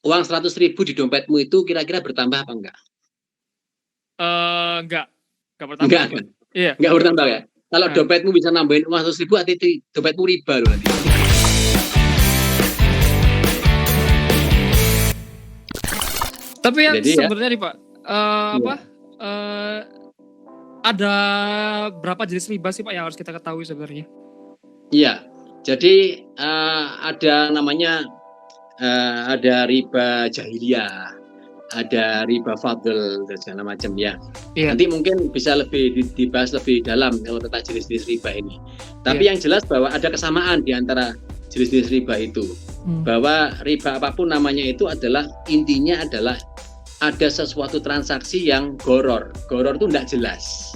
uang 100.000 di dompetmu itu kira-kira bertambah apa enggak? Enggak bertambah. Enggak kan? Iya. Enggak bertambah ya? Kalau dompetmu bisa nambahin uang 100.000, artinya dompetmu riba loh nanti. Tapi yang sebenarnya nih Pak, ada berapa jenis riba sih Pak yang harus kita ketahui sebenarnya? Iya, jadi ada namanya ada riba jahiliyah, ada riba fadl dan segala macam ya. Nanti mungkin bisa lebih dibahas lebih dalam kalau tentang jenis-jenis riba ini. Tapi yang jelas bahwa ada kesamaan di antara jenis-jenis riba itu. Bahwa riba apapun namanya itu adalah intinya adalah ada sesuatu transaksi yang goror. Goror itu tidak jelas.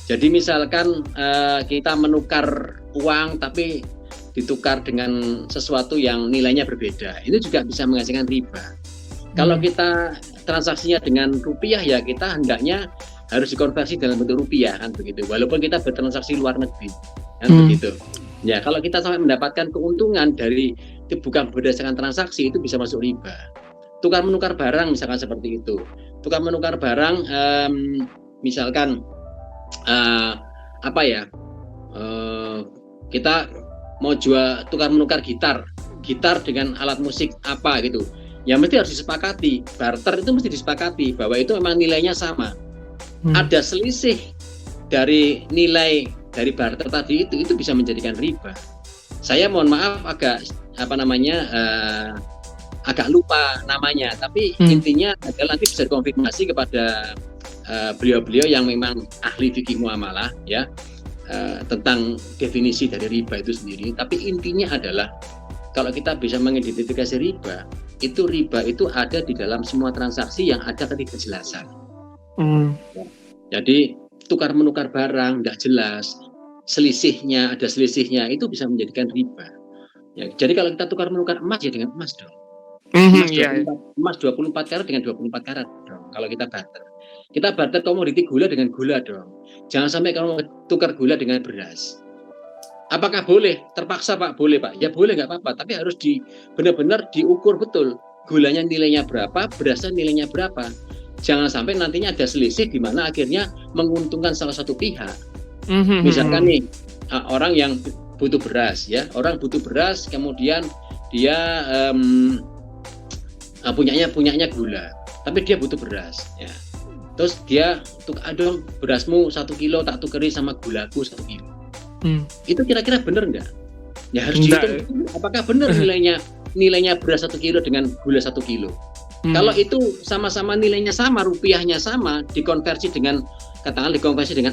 Jadi misalkan kita menukar uang tapi ditukar dengan sesuatu yang nilainya berbeda, itu juga bisa menghasilkan riba. Kalau kita transaksinya dengan rupiah ya kita hendaknya harus dikonversi dalam bentuk rupiah kan begitu. Walaupun kita bertransaksi luar negeri kan begitu. Ya kalau kita sampai mendapatkan keuntungan dari itu bukan berdasarkan transaksi itu bisa masuk riba. Tukar menukar barang misalkan seperti itu. Tukar menukar barang misalkan kita mau jual tukar menukar gitar dengan alat musik apa gitu. Ya mesti harus disepakati, barter itu mesti disepakati bahwa itu memang nilainya sama. Ada selisih dari nilai dari barter tadi itu bisa menjadikan riba. Saya mohon maaf agak agak lupa namanya, tapi intinya adalah nanti bisa dikonfirmasi kepada beliau-beliau yang memang ahli fikih muamalah ya tentang definisi dari riba itu sendiri. Tapi intinya adalah kalau kita bisa mengidentifikasi riba itu ada di dalam semua transaksi yang ada ketidakjelasan. Jadi tukar menukar barang tidak jelas, ada selisihnya itu bisa menjadikan riba. Ya, jadi kalau kita tukar menukar emas ya dengan emas dong. Emas 24 karat dengan 24 karat dong. Kalau kita barter. Kita barter komoditi gula dengan gula dong. Jangan sampai kamu tukar gula dengan beras. Apakah boleh? Terpaksa Pak, boleh Pak. Ya boleh nggak apa-apa, tapi harus benar-benar diukur betul. Gulanya nilainya berapa, berasnya nilainya berapa. Jangan sampai nantinya ada selisih di mana akhirnya menguntungkan salah satu pihak. Misalkan nih orang yang butuh beras ya, orang butuh beras kemudian dia punyanya gula, tapi dia butuh beras ya. Terus dia dong berasmu 1 kilo tak tukeri sama gulaku 1 kilo. Itu kira-kira benar nggak? Ya harus dihitung apakah benar nilainya beras 1 kilo dengan gula 1 kilo. Kalau itu sama-sama nilainya sama, rupiahnya sama, dikonversi dengan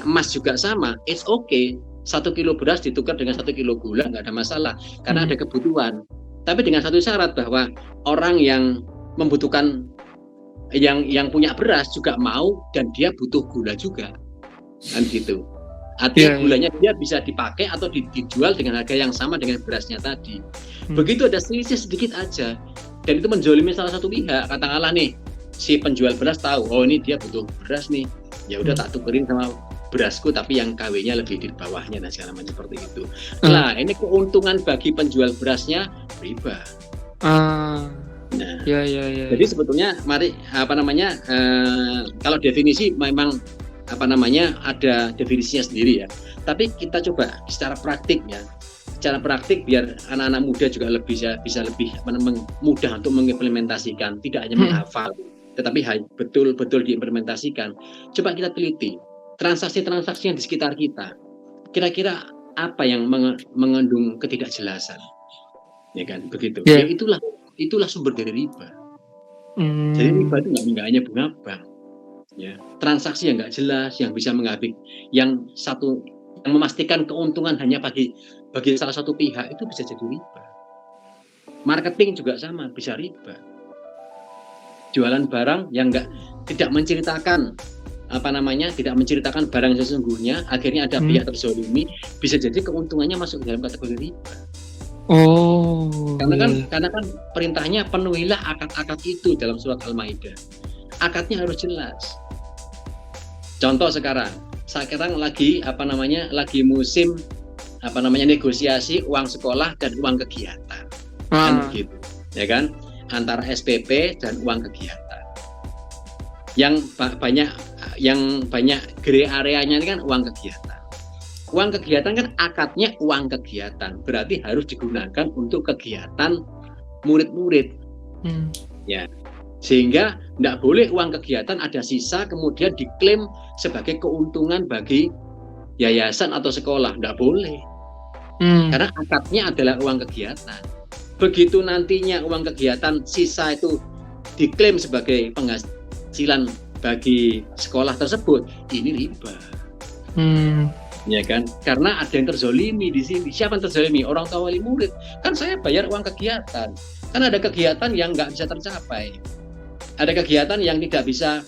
emas juga sama, it's okay. 1 kilo beras ditukar dengan 1 kilo gula nggak ada masalah karena ada kebutuhan. Tapi dengan satu syarat bahwa orang yang membutuhkan yang punya beras juga mau dan dia butuh gula juga kan gitu. Artinya gulanya dia bisa dipakai atau dijual dengan harga yang sama dengan berasnya tadi. Begitu ada selisih sedikit aja dan itu menzolimi salah satu pihak, katakanlah nih si penjual beras tahu oh ini dia butuh beras nih, ya udah tak tukerin sama berasku tapi yang KW-nya lebih di bawahnya dan segala macam seperti itu. Nah ini keuntungan bagi penjual berasnya riba. Jadi sebetulnya kalau definisi memang ada definisinya sendiri ya. Tapi kita coba secara praktik ya. Secara praktik biar anak-anak muda juga bisa lebih mudah untuk mengimplementasikan, tidak hanya menghafal, tetapi betul-betul diimplementasikan. Coba kita teliti transaksi-transaksi yang di sekitar kita. Kira-kira apa yang mengandung ketidakjelasan? Ya kan, begitu. Ya itulah sumber dari riba. Jadi riba itu nggak hanya bunga bank. Ya, transaksi yang nggak jelas, yang bisa yang memastikan keuntungan hanya bagi salah satu pihak itu bisa jadi riba. Marketing juga sama, bisa riba. Jualan barang yang tidak menceritakan barang sesungguhnya, akhirnya ada pihak terzolimi, bisa jadi keuntungannya masuk dalam kategori riba. Karena kan perintahnya penuhilah akad-akad itu dalam surat Al-Maidah. Akadnya harus jelas. Contoh sekarang lagi musim negosiasi uang sekolah dan uang kegiatan. Kan begitu. Ya kan? antara SPP dan uang kegiatan. Yang banyak gray areanya ini kan uang kegiatan. Uang kegiatan kan akadnya uang kegiatan, berarti harus digunakan untuk kegiatan murid-murid. Ya, sehingga tidak boleh uang kegiatan ada sisa kemudian diklaim sebagai keuntungan bagi yayasan atau sekolah, tidak boleh. Karena akadnya adalah uang kegiatan. Begitu nantinya uang kegiatan sisa itu diklaim sebagai penghasilan bagi sekolah tersebut, ini riba. Ya kan? Karena ada yang terzolimi di sini. Siapa yang terzolimi? Orang tua wali murid. Kan saya bayar uang kegiatan. Kan ada kegiatan yang nggak bisa tercapai. Ada kegiatan yang tidak bisa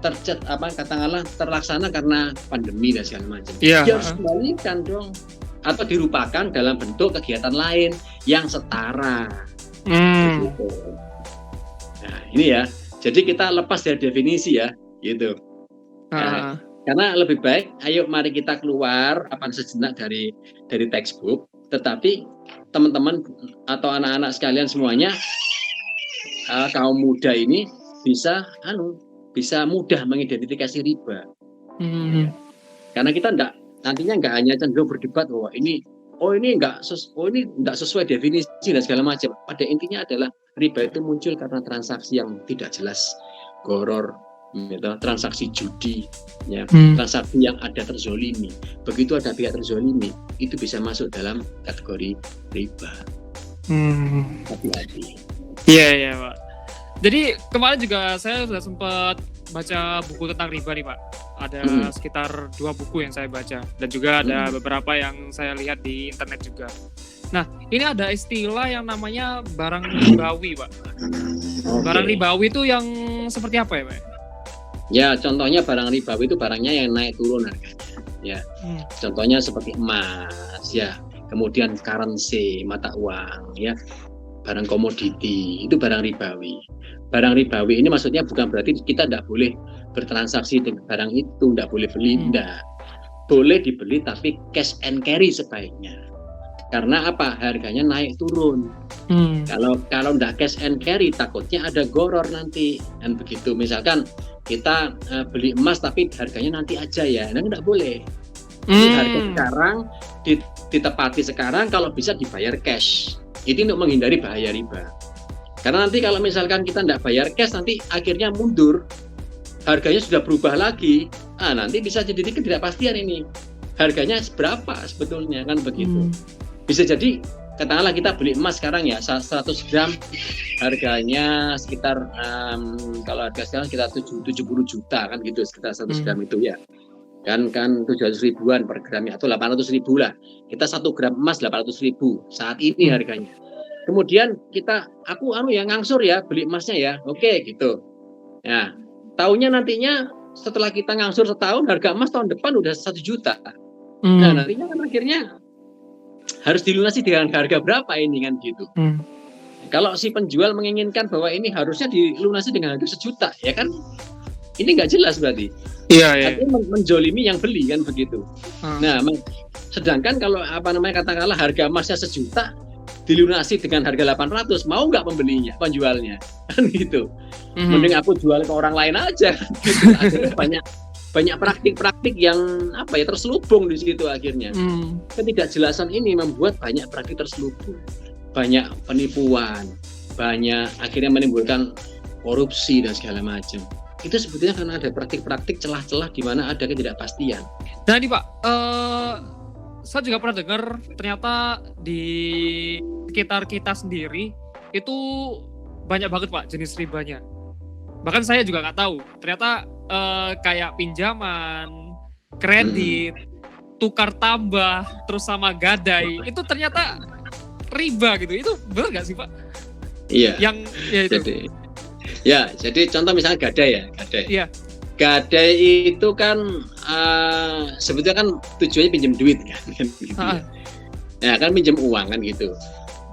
katakanlah terlaksana karena pandemi dan segala macam. Yeah. Dia harus kembalikan dong. Atau dirupakan dalam bentuk kegiatan lain yang setara. Gitu. Nah, ini ya. Jadi kita lepas dari definisi ya, gitu. Nah, karena lebih baik, ayo mari kita keluar sejenak dari textbook. Tetapi teman-teman atau anak-anak sekalian semuanya, kaum muda ini bisa mudah mengidentifikasi riba. Karena kita nantinya nggak hanya cenderung berdebat bahwa ini nggak sesuai definisi dan segala macam. Pada intinya adalah riba itu muncul karena transaksi yang tidak jelas, goror, transaksi judi, ya, transaksi yang ada terzolimi. Begitu ada pihak terzolimi, itu bisa masuk dalam kategori riba. Hati-hati. Iya Pak. Jadi kemarin juga saya sudah sempat baca buku tentang riba nih Pak. Ada sekitar 2 buku yang saya baca dan juga ada beberapa yang saya lihat di internet juga. Nah, ini ada istilah yang namanya barang ribawi, Pak. Okay. Barang ribawi itu yang seperti apa ya, Pak? Ya, contohnya barang ribawi itu barangnya yang naik turun harganya. Ya, contohnya seperti emas, ya, kemudian currency, mata uang, ya, barang komoditi, itu barang ribawi. Barang ribawi ini maksudnya bukan berarti kita tidak boleh bertransaksi dengan barang itu, tidak boleh beli, tidak. Boleh dibeli tapi cash and carry sebaiknya. Karena apa? Harganya naik turun. Kalau tidak cash and carry, takutnya ada goror nanti. Dan begitu, misalkan kita beli emas tapi harganya nanti aja ya, nah tidak boleh. Harga sekarang ditepati sekarang, kalau bisa dibayar cash. Itu untuk menghindari bahaya riba. Karena nanti kalau misalkan kita tidak bayar cash, nanti akhirnya mundur, harganya sudah berubah lagi. Nanti bisa jadi ketidakpastian ini. Harganya berapa sebetulnya, kan begitu. Bisa jadi, katakanlah kita beli emas sekarang ya, 100 gram harganya sekitar, kalau harga sekarang sekitar 70 juta kan gitu, sekitar 100 gram itu ya. Kan 700 ribuan per gramnya, atau 800 ribu lah. Kita 1 gram emas 800 ribu saat ini harganya. Kemudian aku yang ngangsur ya, beli emasnya ya, oke gitu. Nah, tahunnya nantinya setelah kita ngangsur setahun, harga emas tahun depan udah 1 juta. Nah, nantinya kan akhirnya harus dilunasi dengan harga berapa ini kan gitu. Kalau si penjual menginginkan bahwa ini harusnya dilunasi dengan harga 1 juta, ya kan? Ini nggak jelas berarti. Iya. Artinya menjolimi yang beli kan begitu. Nah, sedangkan kalau katakanlah harga emasnya 1 juta dilunasi dengan harga 800, mau nggak penjualnya kan gitu. Mending aku jual ke orang lain aja. Gitu. Akhirnya banyak praktik-praktik yang terselubung di situ akhirnya. Ketidakjelasan ini membuat banyak praktik terselubung, banyak penipuan, banyak akhirnya menimbulkan korupsi dan segala macam. Itu sebetulnya karena ada praktik-praktik celah-celah di mana ada ketidakpastian. Nah ini Pak, saya juga pernah dengar ternyata di sekitar kita sendiri itu banyak banget Pak jenis ribanya. Bahkan saya juga nggak tahu. Ternyata kayak pinjaman, kredit, tukar tambah, terus sama gadai, itu ternyata riba gitu. Itu benar nggak sih Pak? Iya. Yang ya itu. Jadi contoh misalnya gadai ya, gadai. Iya. Gadai itu kan sebetulnya kan tujuannya pinjam duit kan gitu. Ya kan pinjam uang kan gitu.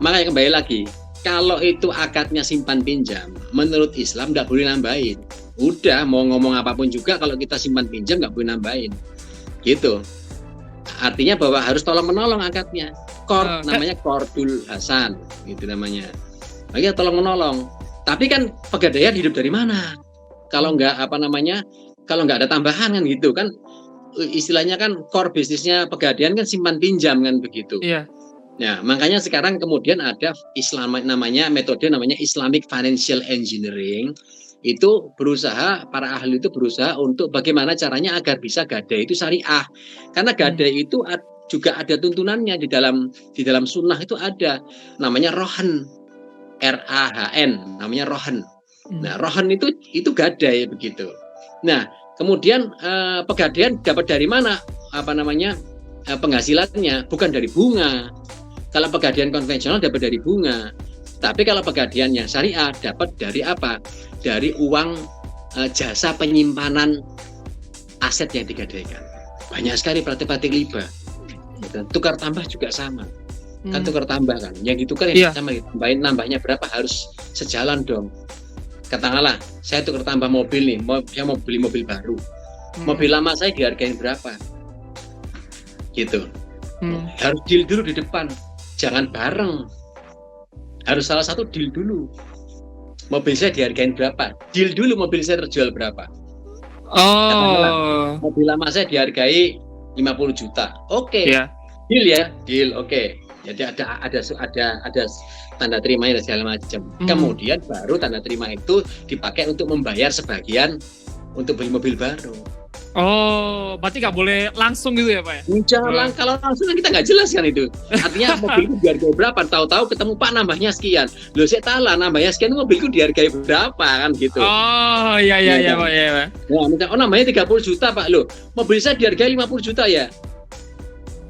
Makanya kembali lagi, kalau itu akadnya simpan pinjam, menurut Islam nggak boleh nambahin. Udah mau ngomong apapun juga kalau kita simpan pinjam nggak boleh nambahin. Gitu. Artinya bahwa harus tolong menolong akadnya. Namanya Qardul Hasan gitu namanya. Makanya tolong menolong. Tapi kan Pegadaian hidup dari mana? Kalau nggak kalau nggak ada tambahan kan gitu kan, istilahnya kan core bisnisnya Pegadaian kan simpan pinjam kan begitu. Iya. Nah, makanya sekarang kemudian ada metode namanya Islamic Financial Engineering. Itu para ahli itu berusaha untuk bagaimana caranya agar bisa gadai itu syariah. Karena gadai itu juga ada tuntunannya di dalam sunnah itu ada namanya rohan, RAHN, namanya rohan. Nah, rohan itu gadai begitu. Nah, kemudian Pegadaian dapat dari mana penghasilannya? Bukan dari bunga. Kalau Pegadaian konvensional dapat dari bunga. Tapi kalau Pegadaian yang syariah dapat dari apa? Dari uang jasa penyimpanan aset yang digadaikan. Banyak sekali praktik-praktik riba. Tukar tambah juga sama. Kan tukar tambah kan. Yang ditukar yang sama ditambahin, nambahnya berapa harus sejalan dong. Katakanlah saya tukar tambah mobil nih, saya mau beli mobil baru. Mobil lama saya dihargain berapa? Gitu. Harus deal dulu di depan. Jangan bareng. Harus salah satu deal dulu. Mobil saya dihargain berapa? Deal dulu mobil saya terjual berapa. Katakanlah mobil lama saya dihargai 50 juta. Oke. Deal ya, deal. Oke. Jadi ada tanda terima dan segala macam. Kemudian baru tanda terima itu dipakai untuk membayar sebagian untuk beli mobil baru. Oh, berarti nggak boleh langsung gitu ya Pak ya? Jangan, kalau langsung kita nggak jelas kan itu. Artinya mobilku dihargai berapa? Tahu-tahu ketemu Pak nambahnya sekian. Loh saya tahu lah nambahnya sekian, mobilku dihargai berapa kan gitu. Oh iya Pak ya. Nah, nambahnya 30 juta Pak. Loh mobil saya dihargai 50 juta ya.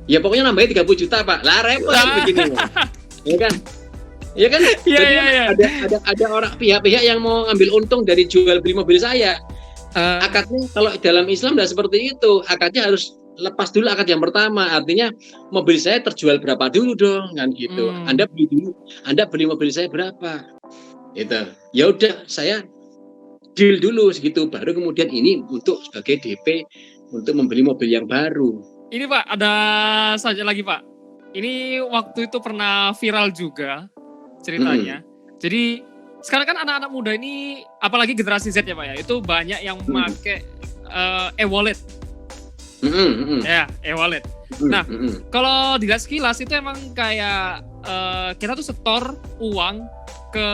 Ya pokoknya nambahnya 30 juta Pak. Lah repot begini. Ya kan? Ya kan? Ada orang pihak-pihak yang mau ngambil untung dari jual beli mobil saya. Akadnya kalau dalam Islam tidak seperti itu. Akadnya harus lepas dulu akad yang pertama. Artinya mobil saya terjual berapa dulu dong kan gitu. Anda beli mobil saya berapa? Gitu. Ya udah saya deal dulu segitu, baru kemudian ini untuk sebagai DP untuk membeli mobil yang baru. Ini Pak, ada saja lagi Pak. Ini waktu itu pernah viral juga ceritanya. Jadi sekarang kan anak-anak muda ini, apalagi generasi Z ya Pak ya, itu banyak yang memakai e-wallet. Ya, e-wallet. Nah, kalau dilihat sekilas itu emang kayak kita tuh setor uang ke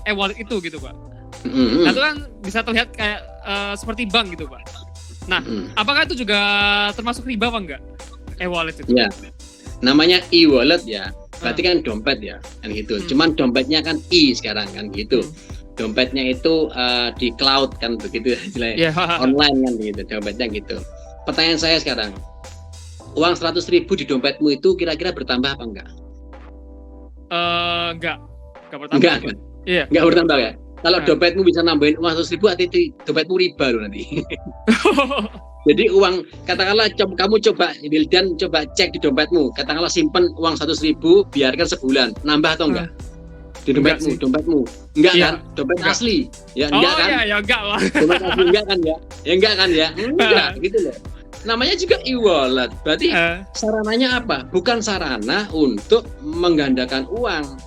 e-wallet itu gitu Pak. Nah itu kan bisa terlihat kayak seperti bank gitu Pak. Nah, apakah itu juga termasuk riba apa enggak? E-wallet itu? Ya, namanya e-wallet ya. Berarti kan dompet ya, kan gitu. Cuman dompetnya kan sekarang kan gitu. Dompetnya itu di cloud kan begitu, online kan gitu. Dompetnya gitu. Pertanyaan saya sekarang, uang 100.000 di dompetmu itu kira-kira bertambah apa enggak? Enggak bertambah. Enggak kan? Iya. Enggak bertambah ya? Kalau dompetmu bisa nambahin uang 100.000, artinya dompetmu riba loh nanti. Jadi uang, katakanlah kamu coba cek di dompetmu, katakanlah simpen uang 100.000, biarkan sebulan, nambah atau enggak? Di dompetmu, enggak kan? Dompet asli, ya enggak kan? Oh iya, enggak lah. Dompet asli enggak kan ya? Ya enggak kan ya? Enggak, gitu loh. Namanya juga e-wallet, berarti sarananya apa? Bukan sarana untuk menggandakan uang.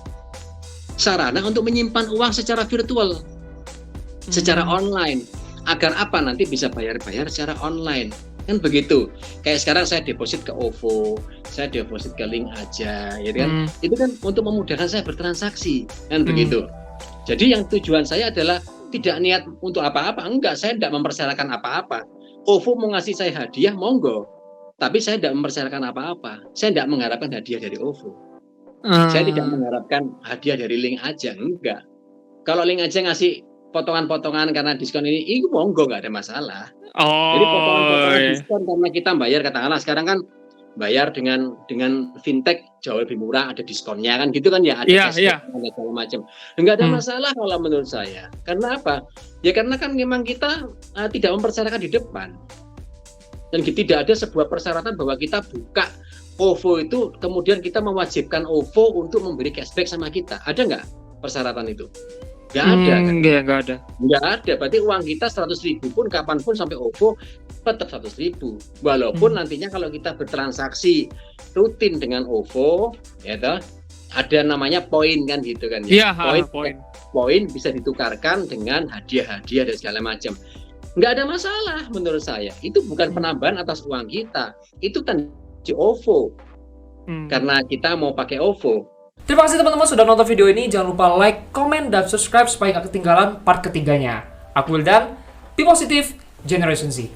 Sarana untuk menyimpan uang secara virtual, secara online, agar apa nanti bisa bayar secara online kan begitu. Kayak sekarang saya deposit ke OVO, saya deposit ke link aja, ya kan? Itu kan untuk memudahkan saya bertransaksi kan begitu. Jadi yang tujuan saya adalah tidak niat untuk apa-apa, enggak, saya tidak mempersyaratkan apa-apa. OVO mau ngasih saya hadiah, monggo, tapi saya tidak mempersyaratkan apa-apa. Saya tidak mengharapkan hadiah dari OVO. Saya tidak mengharapkan hadiah dari link aja, enggak. Kalau link aja ngasih potongan-potongan karena diskon ini monggo, nggak ada masalah. Jadi potongan-potongan diskon karena kita bayar, katakanlah sekarang kan bayar dengan fintech jauh lebih murah, ada diskonnya kan gitu kan ya, ada ada segala macam. Enggak ada masalah kalau menurut saya. Karena apa? Ya karena kan memang kita tidak mempersyaratkan di depan. Dan tidak ada sebuah persyaratan bahwa kita buka OVO itu kemudian kita mewajibkan OVO untuk memberi cashback sama kita. Ada nggak persyaratan itu? Nggak ada kan? Nggak ada. Nggak ada. Berarti uang kita 100.000 pun kapanpun sampai OVO tetap 100.000. Walaupun nantinya kalau kita bertransaksi rutin dengan OVO, ya toh, ada namanya poin kan gitu kan ya. Iya, poin. poin bisa ditukarkan dengan hadiah-hadiah dan segala macam. Nggak ada masalah menurut saya. Itu bukan penambahan atas uang kita. Itu kan di OVO. Karena kita mau pakai OVO. Terima kasih teman-teman sudah nonton video ini. Jangan lupa like, comment, dan subscribe supaya nggak ketinggalan part ketiganya. Aku Wildan, Be Positive, Generation Z.